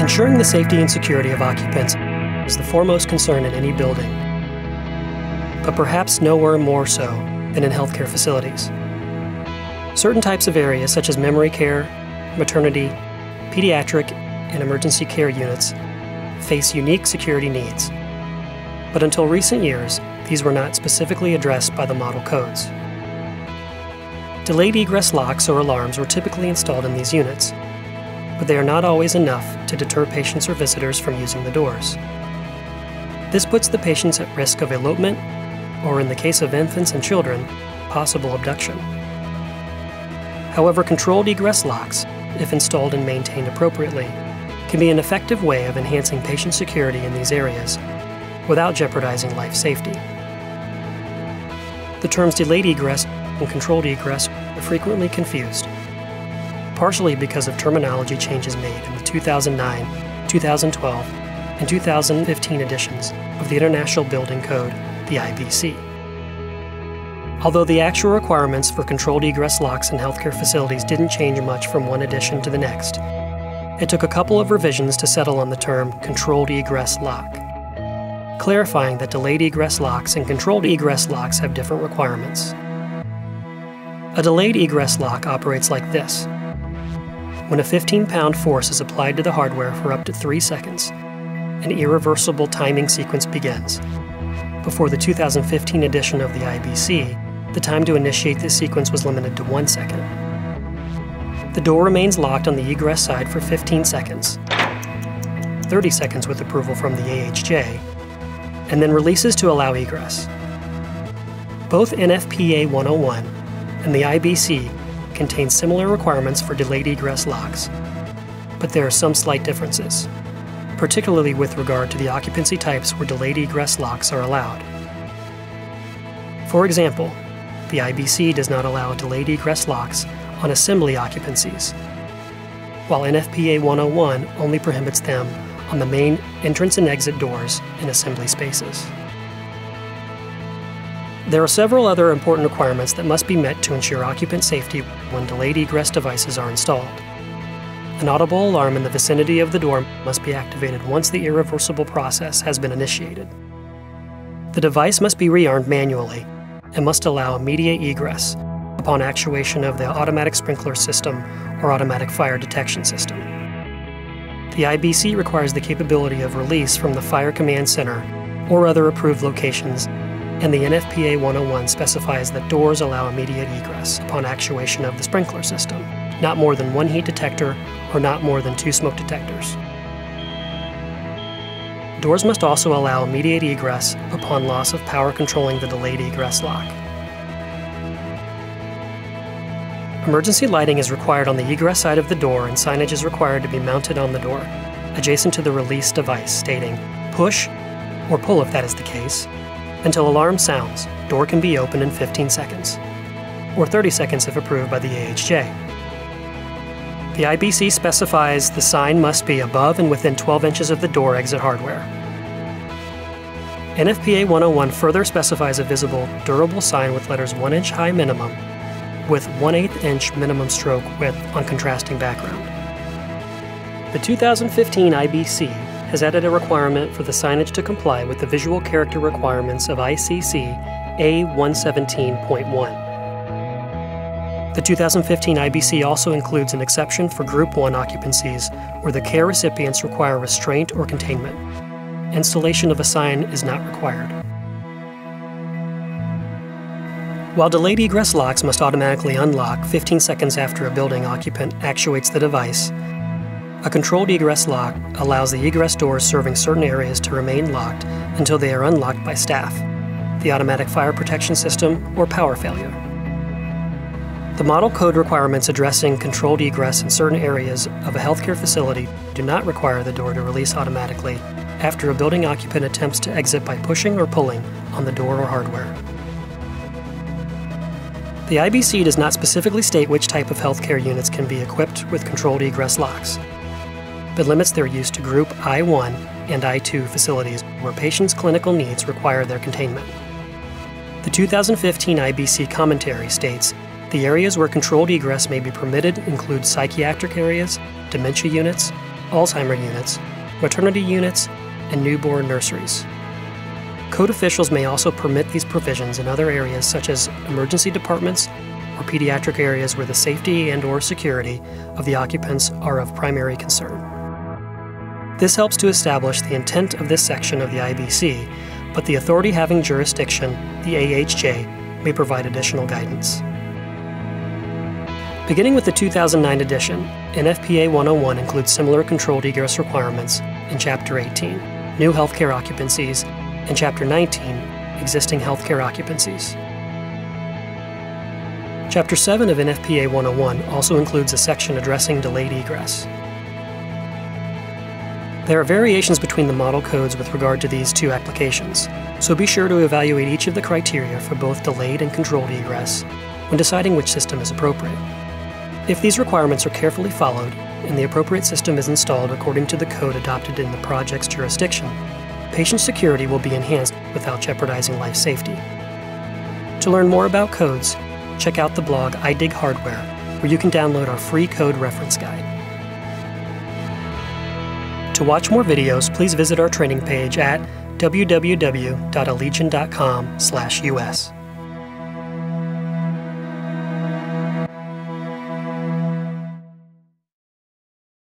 Ensuring the safety and security of occupants is the foremost concern in any building, but perhaps nowhere more so than in healthcare facilities. Certain types of areas, such as memory care, maternity, pediatric, and emergency care units, face unique security needs. But until recent years, these were not specifically addressed by the model codes. Delayed egress locks or alarms were typically installed in these units, but they are not always enough to deter patients or visitors from using the doors. This puts the patients at risk of elopement, or in the case of infants and children, possible abduction. However, controlled egress locks, if installed and maintained appropriately, can be an effective way of enhancing patient security in these areas without jeopardizing life safety. The terms delayed egress and controlled egress are frequently confused, partially because of terminology changes made in the 2009, 2012, and 2015 editions of the International Building Code, the IBC. Although the actual requirements for controlled egress locks in healthcare facilities didn't change much from one edition to the next, it took a couple of revisions to settle on the term controlled egress lock, clarifying that delayed egress locks and controlled egress locks have different requirements. A delayed egress lock operates like this. When a 15-pound force is applied to the hardware for up to 3 seconds, an irreversible timing sequence begins. Before the 2015 edition of the IBC, the time to initiate this sequence was limited to 1 second. The door remains locked on the egress side for 15 seconds, 30 seconds with approval from the AHJ, and then releases to allow egress. Both NFPA 101 and the IBC contain similar requirements for delayed egress locks, but there are some slight differences, particularly with regard to the occupancy types where delayed egress locks are allowed. For example, the IBC does not allow delayed egress locks on assembly occupancies, while NFPA 101 only prohibits them on the main entrance and exit doors in assembly spaces. There are several other important requirements that must be met to ensure occupant safety when delayed egress devices are installed. An audible alarm in the vicinity of the door must be activated once the irreversible process has been initiated. The device must be rearmed manually and must allow immediate egress upon actuation of the automatic sprinkler system or automatic fire detection system. The IBC requires the capability of release from the Fire Command Center or other approved locations, and the NFPA 101 specifies that doors allow immediate egress upon actuation of the sprinkler system, not more than 1 heat detector or not more than 2 smoke detectors. Doors must also allow immediate egress upon loss of power controlling the delayed egress lock. Emergency lighting is required on the egress side of the door, and signage is required to be mounted on the door, adjacent to the release device, stating, "Push," or "pull" if that is the case, until alarm sounds. Door can be opened in 15 seconds, or 30 seconds if approved by the AHJ. The IBC specifies the sign must be above and within 12 inches of the door exit hardware. NFPA 101 further specifies a visible, durable sign with letters 1 inch high minimum, with 1/8 inch minimum stroke width on contrasting background. The 2015 IBC has added a requirement for the signage to comply with the visual character requirements of ICC A117.1. The 2015 IBC also includes an exception for Group 1 occupancies where the care recipients require restraint or containment. Installation of a sign is not required. While delayed egress locks must automatically unlock 15 seconds after a building occupant actuates the device, a controlled egress lock allows the egress doors serving certain areas to remain locked until they are unlocked by staff, the automatic fire protection system, or power failure. The model code requirements addressing controlled egress in certain areas of a healthcare facility do not require the door to release automatically after a building occupant attempts to exit by pushing or pulling on the door or hardware. The IBC does not specifically state which type of healthcare units can be equipped with controlled egress locks, but limits their use to Group I1 and I2 facilities where patients' clinical needs require their containment. The 2015 IBC commentary states, the areas where controlled egress may be permitted include psychiatric areas, dementia units, Alzheimer units, maternity units, and newborn nurseries. Code officials may also permit these provisions in other areas such as emergency departments or pediatric areas where the safety and/or security of the occupants are of primary concern. This helps to establish the intent of this section of the IBC, but the authority having jurisdiction, the AHJ, may provide additional guidance. Beginning with the 2009 edition, NFPA 101 includes similar controlled egress requirements in Chapter 18, New Healthcare Occupancies, and Chapter 19, Existing Healthcare Occupancies. Chapter 7 of NFPA 101 also includes a section addressing delayed egress. There are variations between the model codes with regard to these two applications, so be sure to evaluate each of the criteria for both delayed and controlled egress when deciding which system is appropriate. If these requirements are carefully followed and the appropriate system is installed according to the code adopted in the project's jurisdiction, patient security will be enhanced without jeopardizing life safety. To learn more about codes, check out the blog iDig Hardware, where you can download our free code reference guide. To watch more videos, please visit our training page at www.allegion.com/US.